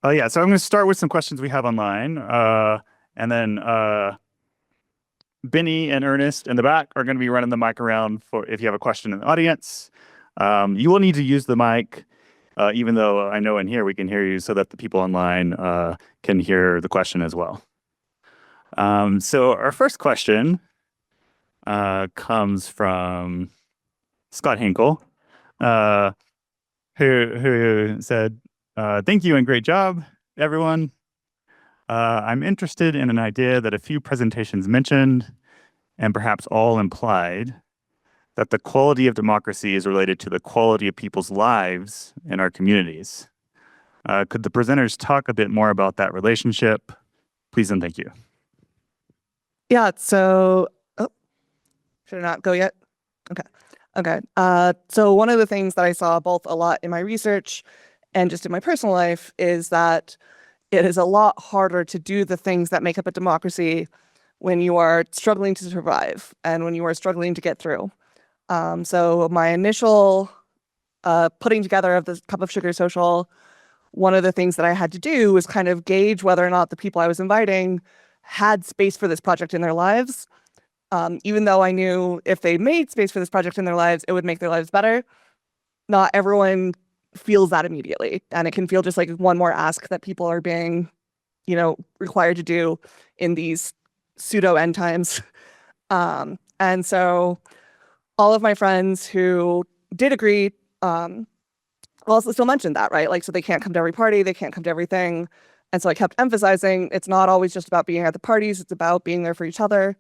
Yeah, so I'm going to start with some questions we have online. And then Benny and Ernest in the back are going to be running the mic around for if you have a question in the audience. You will need to use the mic, even though I know in here we can hear you so that the people online can hear the question as well. So our first question comes from Scott Hinkle, uh, who said, "Thank you and great job, everyone. I'm interested in an idea that a few presentations mentioned, and perhaps all implied, that the quality of democracy is related to the quality of people's lives in our communities. Could the presenters talk a bit more about that relationship? Please and thank you." Yeah, so, should I not go yet? Okay. Okay. So one of the things that I saw both a lot in my research and just in my personal life is that it is a lot harder to do the things that make up a democracy when you are struggling to survive and when you are struggling to get through. So my initial putting together of the Cup of Sugar Social, one of the things that I had to do was kind of gauge whether or not the people I was inviting had space for this project in their lives. Even though I knew if they made space for this project in their lives, it would make their lives better. Not everyone feels that immediately. And it can feel just like one more ask that people are being, required to do in these pseudo end times. And so all of my friends who did agree, also still mentioned that, right? Like, so they can't come to every party, they can't come to everything. And so I kept emphasizing it's not always just about being at the parties, it's about being there for each other.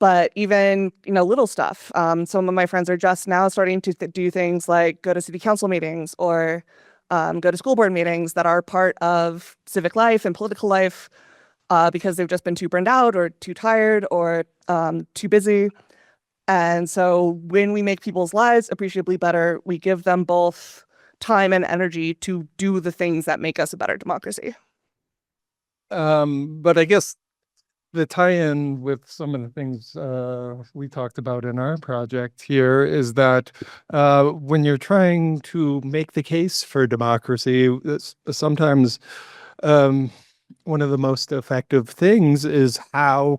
But even, little stuff. Some of my friends are just now starting to do things like go to city council meetings or go to school board meetings that are part of civic life and political life because they've just been too burned out or too tired or too busy. And so when we make people's lives appreciably better, we give them both time and energy to do the things that make us a better democracy. But I guess the tie-in with some of the things we talked about in our project here is that when you're trying to make the case for democracy, sometimes one of the most effective things is how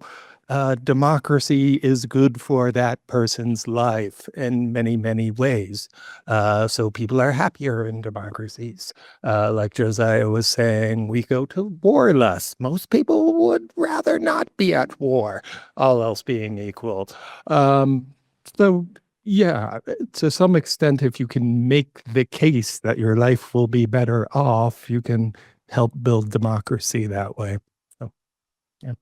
democracy is good for that person's life in many, many ways. So people are happier in democracies. Like Josiah was saying, we go to war less. Most people would rather not be at war, all else being equal. So yeah, to some extent, if you can make the case that your life will be better off, you can help build democracy that way. So, yeah.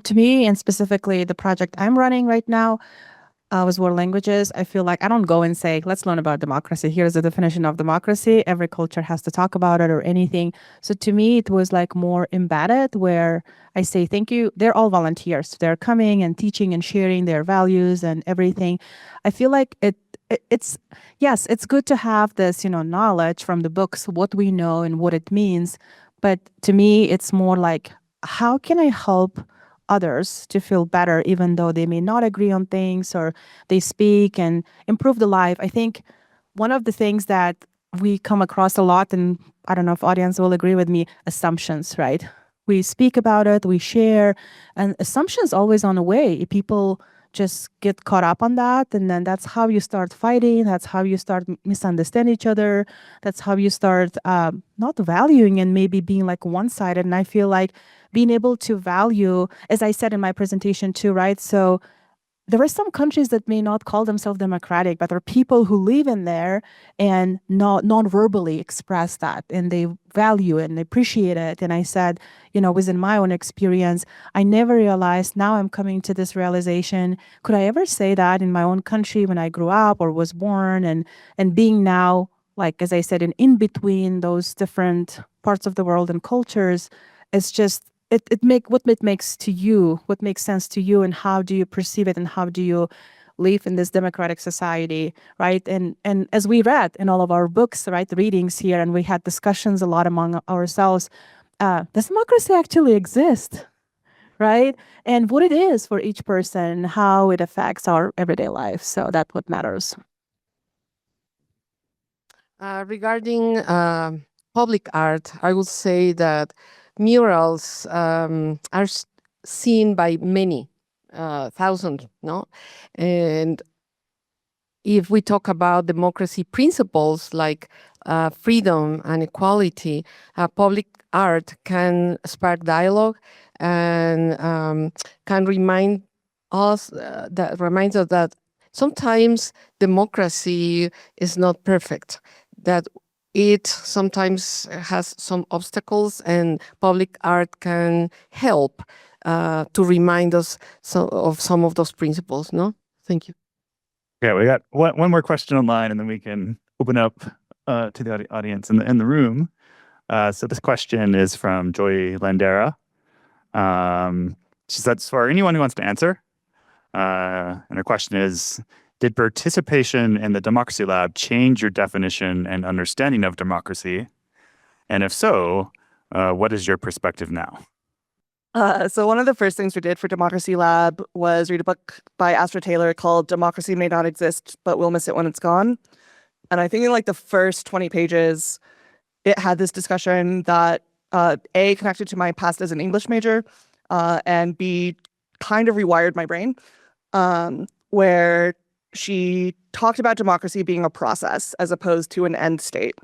To me, and specifically the project I'm running right now, with world languages, I feel like I don't go and say, let's learn about democracy. Here's the definition of democracy. Every culture has to talk about it or anything. So to me, it was like more embedded where I say, thank you. They're all volunteers. They're coming and teaching and sharing their values and everything. I feel like it's, yes, it's good to have this, knowledge from the books, what we know and what it means. But to me, it's more like, how can I help others to feel better, even though they may not agree on things or they speak and improve the life? I think one of the things that we come across a lot, and I don't know if audience will agree with me, assumptions, right? We speak about it, we share, and assumptions always on the way. People just get caught up on that, and then that's how you start fighting. That's how you start misunderstand each other. That's how you start not valuing and maybe being like one-sided. And I feel like being able to value, as I said in my presentation too, right? So there are some countries that may not call themselves democratic, but there are people who live in there and non-verbally express that, and they value it and appreciate it. And I said, within my own experience, I never realized, now I'm coming to this realization, could I ever say that in my own country when I grew up or was born, and being now, like, as I said, in between those different parts of the world and cultures, it's just, what it makes to you, what makes sense to you, and how do you perceive it, and how do you live in this democratic society, right? And as we read in all of our books, right, the readings here, and we had discussions a lot among ourselves, does democracy actually exist, right? And what it is for each person, how it affects our everyday life. So that's what matters. Regarding public art, I would say that murals are seen by many, thousands, no? And if we talk about democracy principles like freedom and equality, public art can spark dialogue and can reminds us that sometimes democracy is not perfect, that it sometimes has some obstacles, and public art can help to remind us of some of those principles. No, thank you. Okay, we got one more question online, and then we can open up to the audience in the room. So this question is from Joy Landera. She said, "It's for anyone who wants to answer." And her question is, did participation in the Democracy Lab change your definition and understanding of democracy? And if so, what is your perspective now? So one of the first things we did for Democracy Lab was read a book by Astra Taylor called Democracy May Not Exist, But We'll Miss It When It's Gone. And I think in like the first 20 pages, it had this discussion that A, connected to my past as an English major, and B, kind of rewired my brain, where she talked about democracy being a process as opposed to an end state.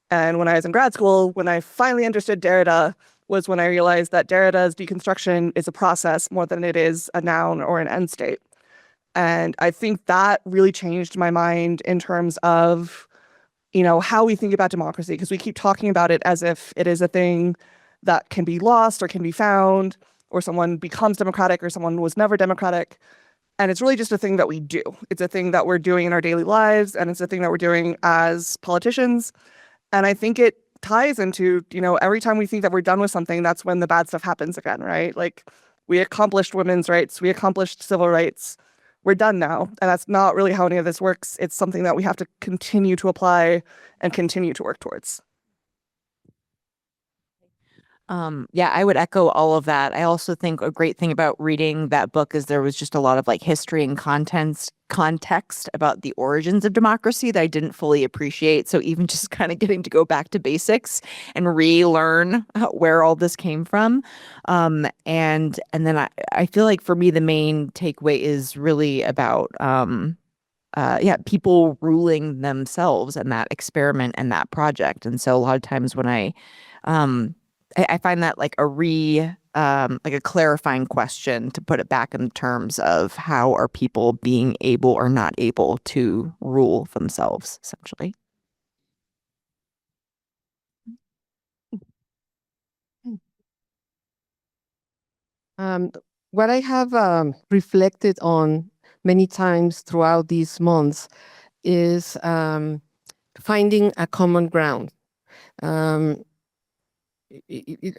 And when I was in grad school, when I finally understood Derrida, was when I realized that Derrida's deconstruction is a process more than it is a noun or an end state. And I think that really changed my mind in terms of, you know, how we think about democracy, because we keep talking about it as if it is a thing that can be lost or can be found, or someone becomes democratic or someone was never democratic. And it's really just a thing that we do. It's a thing that we're doing in our daily lives, and it's a thing that we're doing as politicians. And I think it ties into, you know, every time we think that we're done with something, that's when the bad stuff happens again, right? Like, we accomplished women's rights, we accomplished civil rights, we're done now. And that's not really how any of this works. It's something that we have to continue to apply and continue to work towards. Yeah, I would echo all of that. I also think a great thing about reading that book is there was just a lot of like history and context about the origins of democracy that I didn't fully appreciate. So even just kind of getting to go back to basics and relearn where all this came from. And then I feel like for me, the main takeaway is really about people ruling themselves and that experiment and that project. And so a lot of times when I find that like a clarifying question to put it back in terms of how are people being able or not able to rule themselves, essentially. What I have reflected on many times throughout these months is finding a common ground.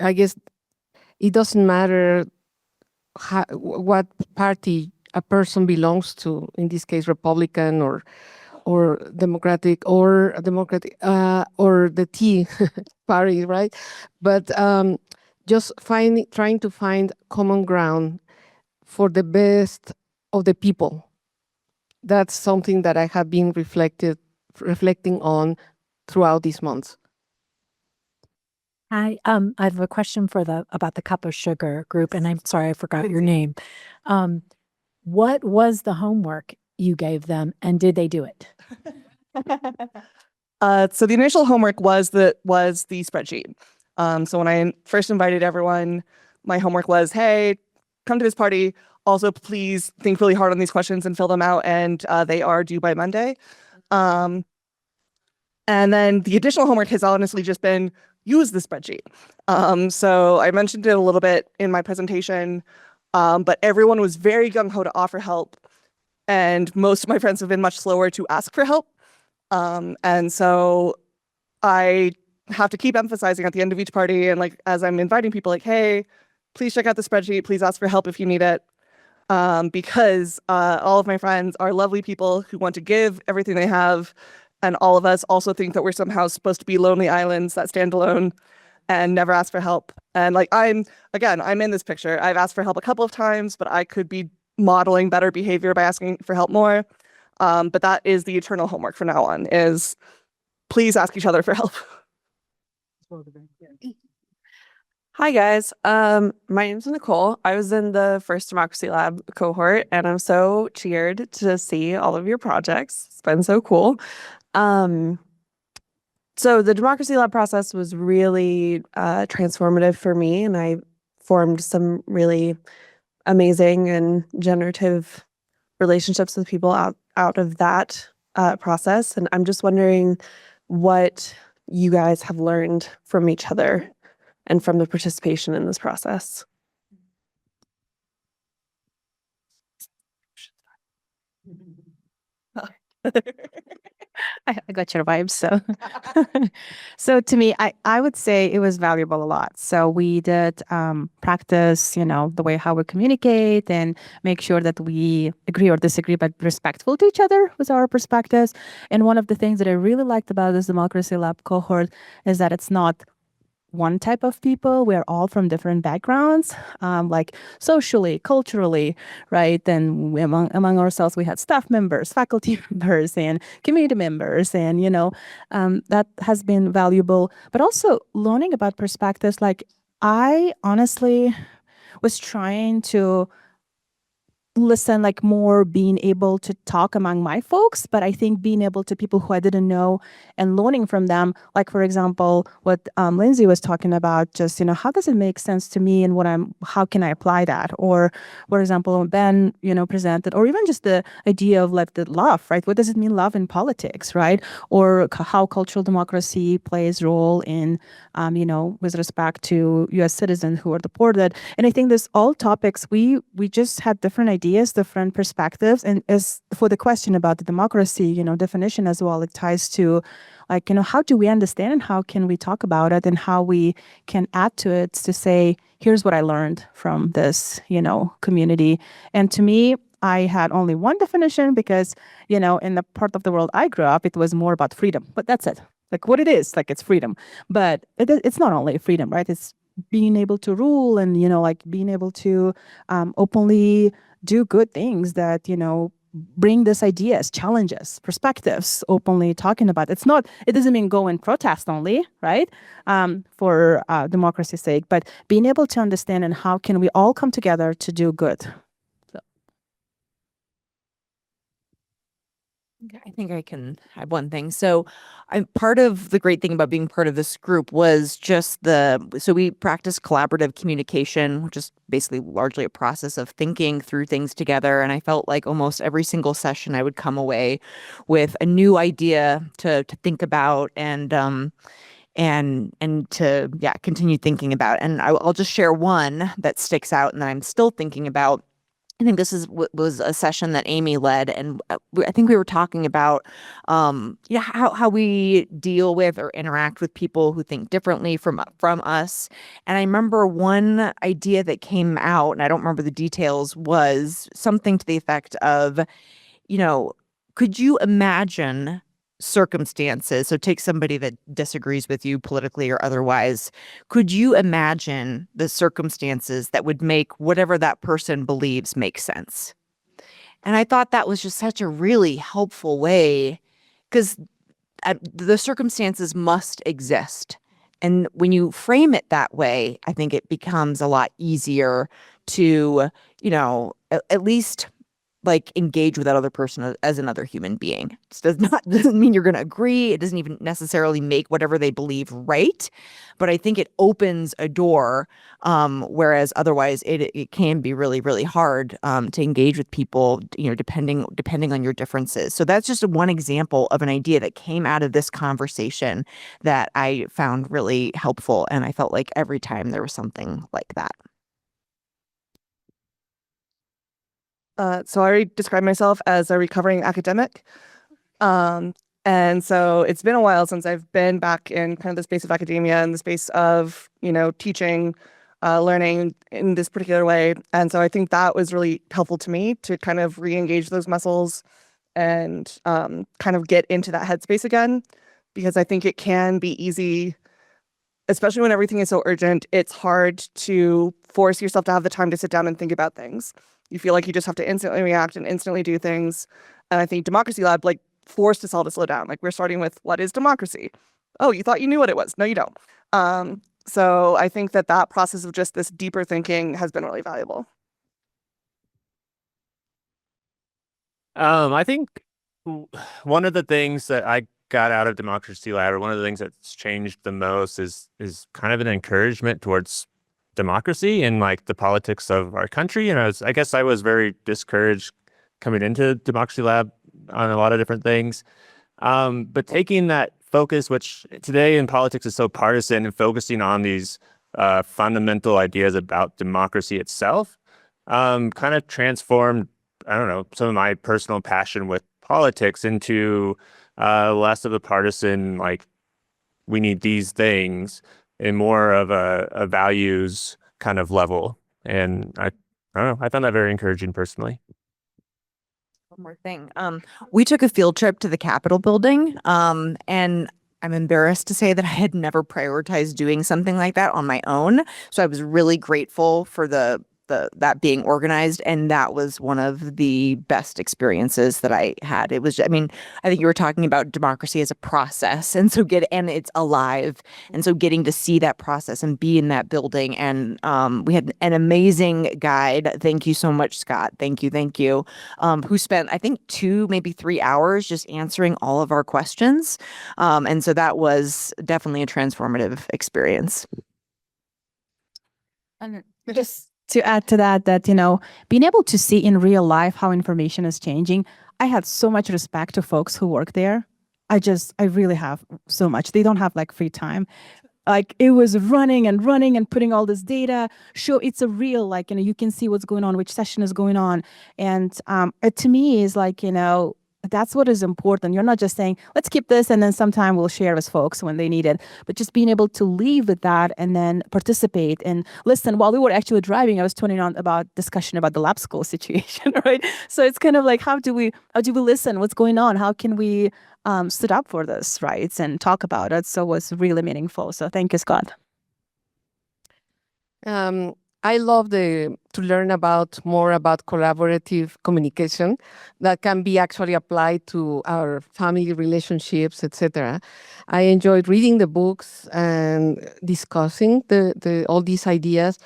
I guess it doesn't matter what party a person belongs to, in this case, Republican or Democratic or the Tea party, right? But just trying to find common ground for the best of the people. That's something that I have been reflecting on throughout these months. Hi, I have a question about the Cup of Sugar group, and I'm sorry I forgot your name. What was the homework you gave them, and did they do it? So the initial homework was the spreadsheet. So when I first invited everyone, my homework was, hey, come to this party. Also, please think really hard on these questions and fill them out, and they are due by Monday. And then the additional homework has honestly just been use the spreadsheet. So I mentioned it a little bit in my presentation, but everyone was very gung-ho to offer help. And most of my friends have been much slower to ask for help. And so I have to keep emphasizing at the end of each party, and like as I'm inviting people, like, hey, please check out the spreadsheet. Please ask for help if you need it. Because all of my friends are lovely people who want to give everything they have. And all of us also think that we're somehow supposed to be lonely islands that stand alone and never ask for help. And like, I'm in this picture. I've asked for help a couple of times, but I could be modeling better behavior by asking for help more. But that is the eternal homework from now on, is please ask each other for help. Hi guys. My name's Nicole. I was in the first Democracy Lab cohort and I'm so cheered to see all of your projects. It's been so cool. So the Democracy Lab process was really transformative for me, and I formed some really amazing and generative relationships with people out of that process. And I'm just wondering what you guys have learned from each other and from the participation in this process. I got your vibes. So, so to me, I would say it was valuable a lot. So we did practice, the way how we communicate and make sure that we agree or disagree, but respectful to each other with our perspectives. And one of the things that I really liked about this Democracy Lab cohort is that it's not one type of people. We're all from different backgrounds, like socially, culturally, right? And among ourselves, we had staff members, faculty members, and community members, and that has been valuable. But also learning about perspectives. Like I honestly was trying to listen, like more being able to talk among my folks, but I think being able to people who I didn't know and learning from them, like for example, what Lindsay was talking about, just, how does it make sense to me and how can I apply that? Or for example, Ben, presented, or even just the idea of like the love, right? What does it mean, love in politics, right? Or how cultural democracy plays role in, with respect to US citizens who are deported. And I think this all topics, we just had different ideas, different perspectives. And as for the question about the democracy, definition as well, it ties to like, how do we understand and how can we talk about it and how we can add to it to say, here's what I learned from this, community. And to me, I had only one definition because, in the part of the world I grew up, it was more about freedom, but that's it. Like what it is, like it's freedom. But it's not only freedom, right? It's being able to rule and, like being able to openly do good things that, bring these ideas, challenges, perspectives, openly talking about. It doesn't mean go and protest only, right? For democracy's sake, but being able to understand and how can we all come together to do good. I think I can add one thing. So I'm part of the great thing about being part of this group was just so we practice collaborative communication, which is basically largely a process of thinking through things together. And I felt like almost every single session I would come away with a new idea to think about and to continue thinking about. And I'll just share one that sticks out and that I'm still thinking about. I think this was a session that Amy led, and I think we were talking about, how we deal with or interact with people who think differently from us. And I remember one idea that came out, and I don't remember the details, was something to the effect of, could you imagine circumstances? So take somebody that disagrees with you politically or otherwise. Could you imagine the circumstances that would make whatever that person believes make sense? And I thought that was just such a really helpful way, because the circumstances must exist. And when you frame it that way, I think it becomes a lot easier to, at least like engage with that other person as another human being. It doesn't mean you're going to agree. It doesn't even necessarily make whatever they believe right. But I think it opens a door, whereas otherwise it can be really, really hard to engage with people, depending on your differences. So that's just one example of an idea that came out of this conversation that I found really helpful. And I felt like every time there was something like that. So I already described myself as a recovering academic. And so it's been a while since I've been back in kind of the space of academia and the space of, teaching, learning in this particular way. And so I think that was really helpful to me to kind of re-engage those muscles and kind of get into that headspace again, because I think it can be easy, especially when everything is so urgent. It's hard to force yourself to have the time to sit down and think about things. You feel like you just have to instantly react and instantly do things. And I think Democracy Lab forced us all to slow down. Like we're starting with what is democracy? Oh, you thought you knew what it was. No, you don't. So I think that process of just this deeper thinking has been really valuable. I think one of the things that I got out of Democracy Lab, or one of the things that's changed the most, is kind of an encouragement towards democracy and like the politics of our country. And I guess I was very discouraged coming into Democracy Lab on a lot of different things. But taking that focus, which today in politics is so partisan, and focusing on these fundamental ideas about democracy itself, kind of transformed, I don't know, some of my personal passion with politics into less of a partisan, like, we need these things, and more of a values kind of level. And I don't know, I found that very encouraging personally. One more thing. We took a field trip to the Capitol building, and I'm embarrassed to say that I had never prioritized doing something like that on my own. So I was really grateful for that being organized, and that was one of the best experiences that I had. It was, I mean, I think you were talking about democracy as a process, and and it's alive, and so getting to see that process and be in that building, and we had an amazing guide. Thank you so much, Scott. Thank you. Who spent, I think, 2, maybe 3 hours just answering all of our questions, and so that was definitely a transformative experience. And just to add to that, you know, being able to see in real life how information is changing, I had so much respect to folks who work there. I really have so much. They don't have like free time. Like it was running and putting all this data. Show it's a real, like, you know, you can see what's going on, which session is going on. And it to me is like, you know, that's what is important. You're not just saying, let's keep this and then sometime we'll share with folks when they need it, but just being able to leave with that and then participate and listen. While we were actually driving, I was turning on about discussion about the lab school situation, right? So it's kind of like, how do we listen? What's going on? How can we stood up for this, right? And talk about it. So it was really meaningful. So thank you, Scott. I love to learn more about collaborative communication that can be actually applied to our family relationships, etc. I enjoyed reading the books and discussing all these ideas.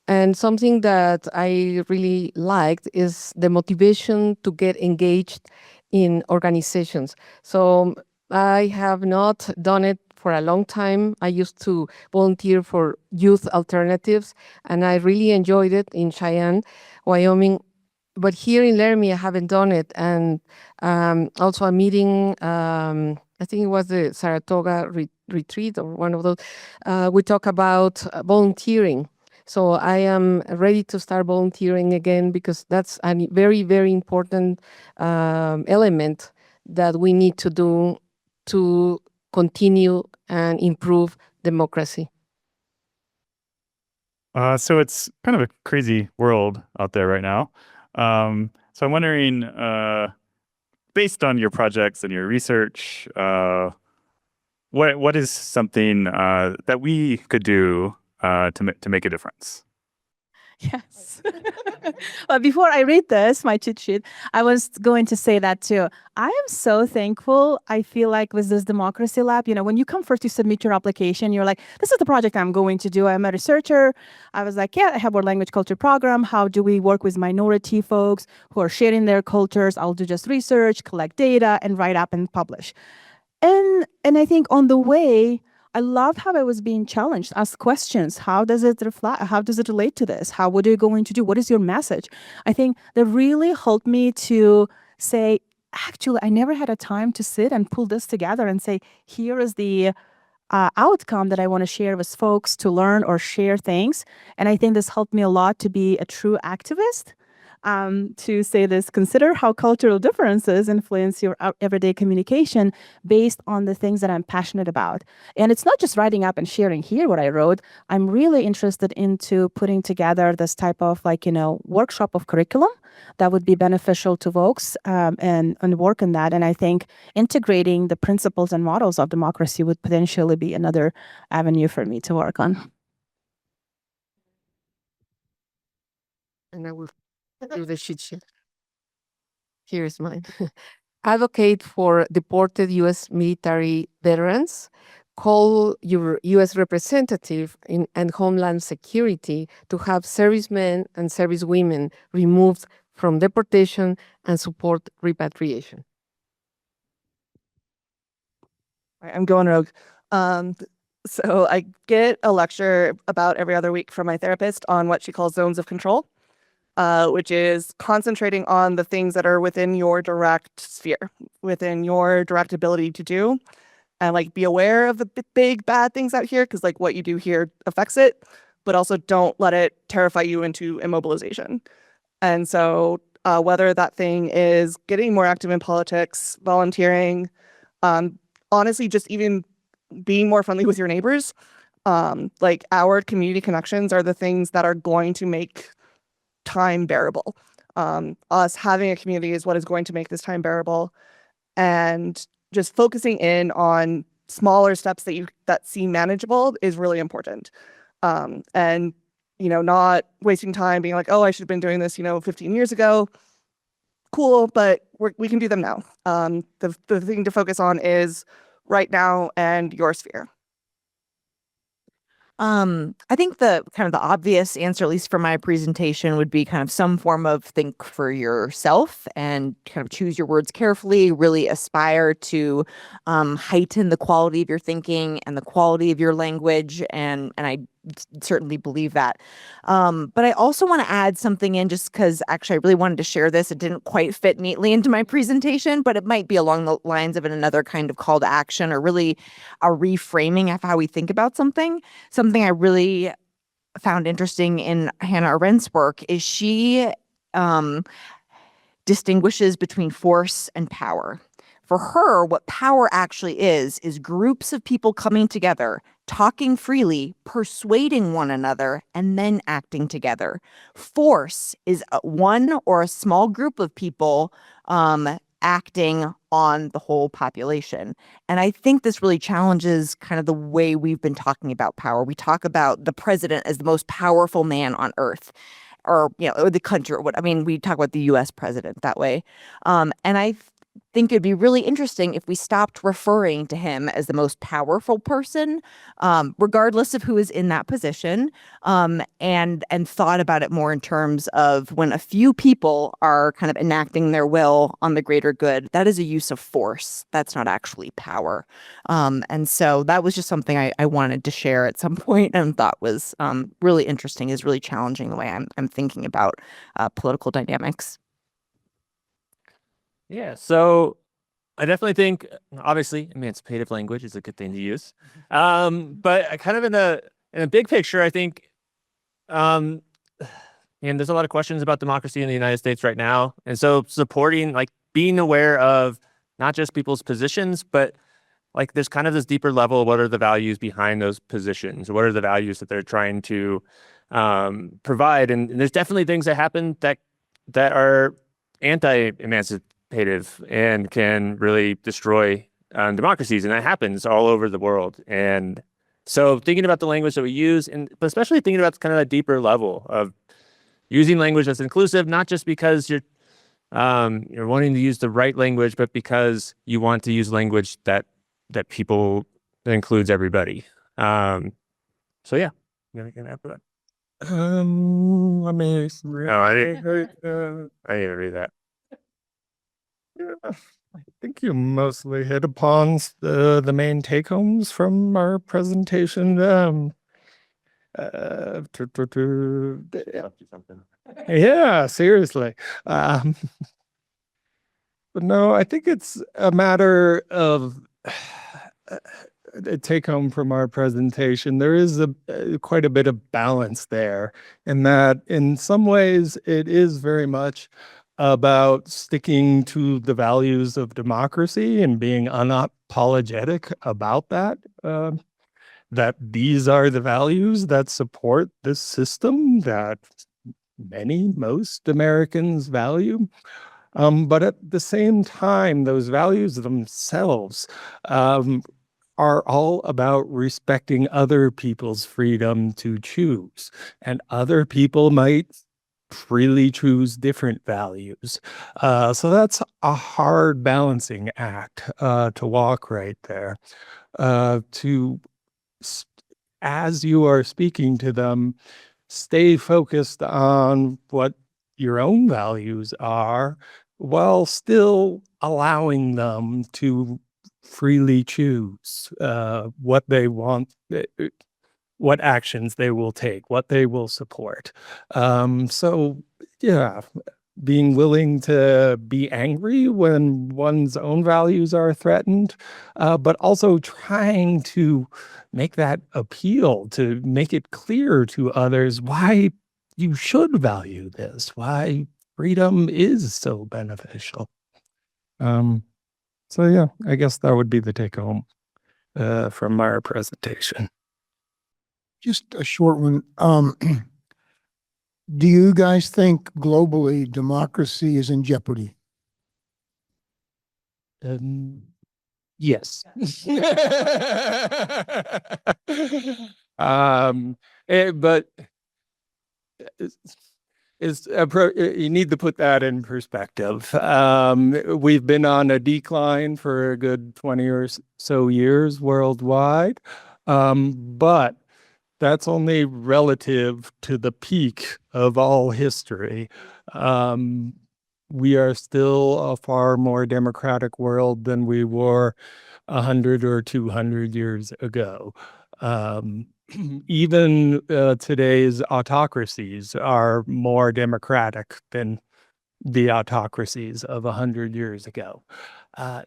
And something that I really liked is the motivation to get engaged in organizations. So I have not done it for a long time. I used to volunteer for youth alternatives, and I really enjoyed it in Cheyenne, Wyoming. But here in Laramie, I haven't done it. And also a meeting, I think it was the Saratoga retreat or one of those. We talk about volunteering. So I am ready to start volunteering again, because that's a very, very important element that we need to do to continue and improve democracy. So it's kind of a crazy world out there right now. So I'm wondering, based on your projects and your research, what is something that we could do to make a difference? Yes. But before I read this, my cheat sheet, I was going to say that too. I am so thankful. I feel like with this Democracy Lab, you know, when you come first to submit your application, you're like, this is the project I'm going to do. I'm a researcher. I was like, yeah, I have our language culture program. How do we work with minority folks who are sharing their cultures? I'll do just research, collect data, and write up and publish. And I think on the way, I loved how I was being challenged, ask questions. How does it reflect? How does it relate to this? What are you going to do? What is your message? I think that really helped me to say, actually, I never had a time to sit and pull this together and say, here is the outcome that I want to share with folks to learn or share things. And I think this helped me a lot to be a true activist. To say this, consider how cultural differences influence your everyday communication based on the things that I'm passionate about. And it's not just writing up and sharing here what I wrote. I'm really interested into putting together this type of workshop of curriculum that would be beneficial to folks and work on that. And I think integrating the principles and models of democracy would potentially be another avenue for me to work on. And I will do the cheat sheet. Here's mine. advocate for deported U.S. military veterans, call your U.S. representative and Homeland Security to have servicemen and servicewomen removed from deportation and support repatriation. I'm going rogue. So I get a lecture about every other week from my therapist on what she calls zones of control, which is concentrating on the things that are within your direct sphere, within your direct ability to do, and like be aware of the big bad things out here, because like what you do here affects it, but also don't let it terrify you into immobilization. And so whether that thing is getting more active in politics, volunteering, honestly, just even being more friendly with your neighbors, like our community connections are the things that are going to make time bearable. Us having a community is what is going to make this time bearable, and just focusing in on smaller steps that seem manageable is really important. And not wasting time being like, oh, I should have been doing this 15 years ago. Cool, but we can do them now. The thing to focus on is right now and your sphere. I think the kind of the obvious answer, at least for my presentation, would be kind of some form of think for yourself and kind of choose your words carefully, really aspire to heighten the quality of your thinking and the quality of your language. And I certainly believe that. But I also want to add something in, just because actually I really wanted to share this. It didn't quite fit neatly into my presentation, but it might be along the lines of another kind of call to action, or really a reframing of how we think about something. Something I really found interesting in Hannah Arendt's work is she distinguishes between force and power. For her, what power actually is groups of people coming together, talking freely, persuading one another, and then acting together. Force is one or a small group of people acting on the whole population. And I think this really challenges kind of the way we've been talking about power. We talk about the president as the most powerful man on earth, or or the country, or what. I mean, we talk about the U.S. president that way. And I think it'd be really interesting if we stopped referring to him as the most powerful person, regardless of who is in that position, and thought about it more in terms of when a few people are kind of enacting their will on the greater good. That is a use of force. That's not actually power. And so that was just something I wanted to share at some point and thought was really interesting, is really challenging the way I'm thinking about political dynamics. Yeah, so I definitely think, obviously, emancipative language is a good thing to use. But I kind of in a big picture, I think, and there's a lot of questions about democracy in the United States right now. And so supporting, like, being aware of not just people's positions, but like there's kind of this deeper level. What are the values behind those positions? What are the values that they're trying to provide? And there's definitely things that happen that are anti-emancipative and can really destroy democracies, and that happens all over the world. And so thinking about the language that we use, but especially thinking about kind of a deeper level of using language that's inclusive, not just because you're wanting to use the right language, but because you want to use language that includes everybody. So yeah, I'm gonna add that. Let me. No, I didn't even read that. Yeah, I think you mostly hit upon the main take-homes from our presentation. Yeah, seriously. But no, I think it's a matter of a take-home from our presentation. There is quite a bit of balance there, in that in some ways it is very much about sticking to the values of democracy and being unapologetic about that, that these are the values that support this system that most Americans value. But at the same time, those values themselves are all about respecting other people's freedom to choose. And other people might freely choose different values. So that's a hard balancing act to walk right there. As you are speaking to them, stay focused on what your own values are while still allowing them to freely choose what they want, what actions they will take, what they will support. So, yeah, being willing to be angry when one's own values are threatened, but also trying to make that appeal, to make it clear to others why you should value this, why freedom is so beneficial. So yeah, I guess that would be the take home from our presentation. Just a short one. Do you guys think globally democracy is in jeopardy? Yes. But you need to put that in perspective. We've been on a decline for a good 20 or so years worldwide, but that's only relative to the peak of all history. We are still a far more democratic world than we were 100 or 200 years ago. Even today's autocracies are more democratic than the autocracies of 100 years ago.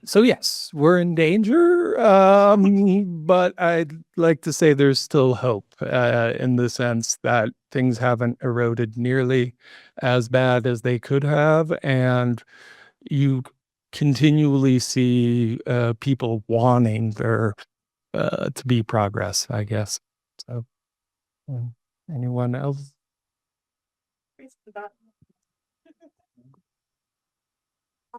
So yes, we're in danger, but I'd like to say there's still hope in the sense that things haven't eroded nearly as bad as they could have, and you continually see people wanting there to be progress, I guess. So, anyone else?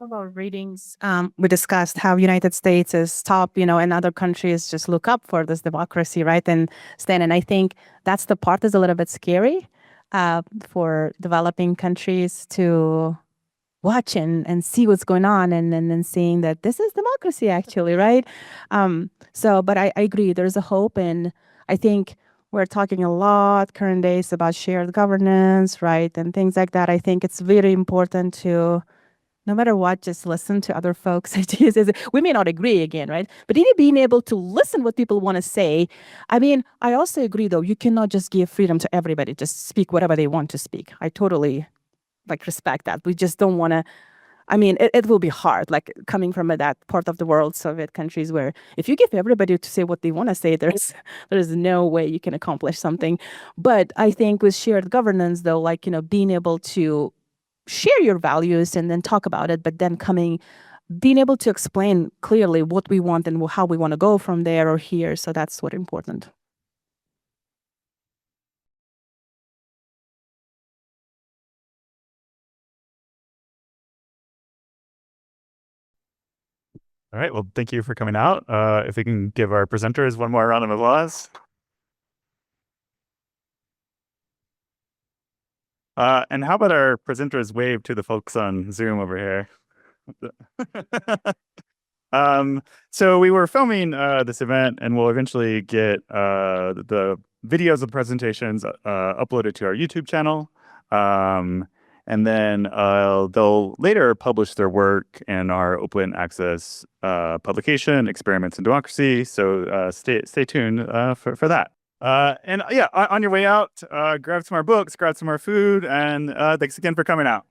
About readings, we discussed how United States is top, and other countries just look up for this democracy, right? And stand. And I think that's the part that's a little bit scary for developing countries to watch and see what's going on, and then seeing that this is democracy actually, right? But I agree, there's a hope, and I think we're talking a lot current days about shared governance, right? And things like that. I think it's very important to, no matter what, just listen to other folks' ideas. We may not agree again, right? But even being able to listen what people want to say. I mean, I also agree, though, you cannot just give freedom to everybody, just speak whatever they want to speak. I totally respect that. We just don't want to, I mean, it will be hard, coming from that part of the world, Soviet countries, where if you give everybody to say what they want to say, there's no way you can accomplish something. But I think with shared governance, though, being able to share your values and then talk about it, but then being able to explain clearly what we want and how we want to go from there or here. So that's what's important. All right. Well, thank you for coming out. If we can give our presenters one more round of applause. And how about our presenters wave to the folks on Zoom over here? So we were filming this event, and we'll eventually get the videos of the presentations uploaded to our YouTube channel. And then they'll later publish their work in our open access publication, Experiments in Democracy. So stay tuned for that. And yeah, on your way out, grab some more books, grab some more food, and thanks again for coming out.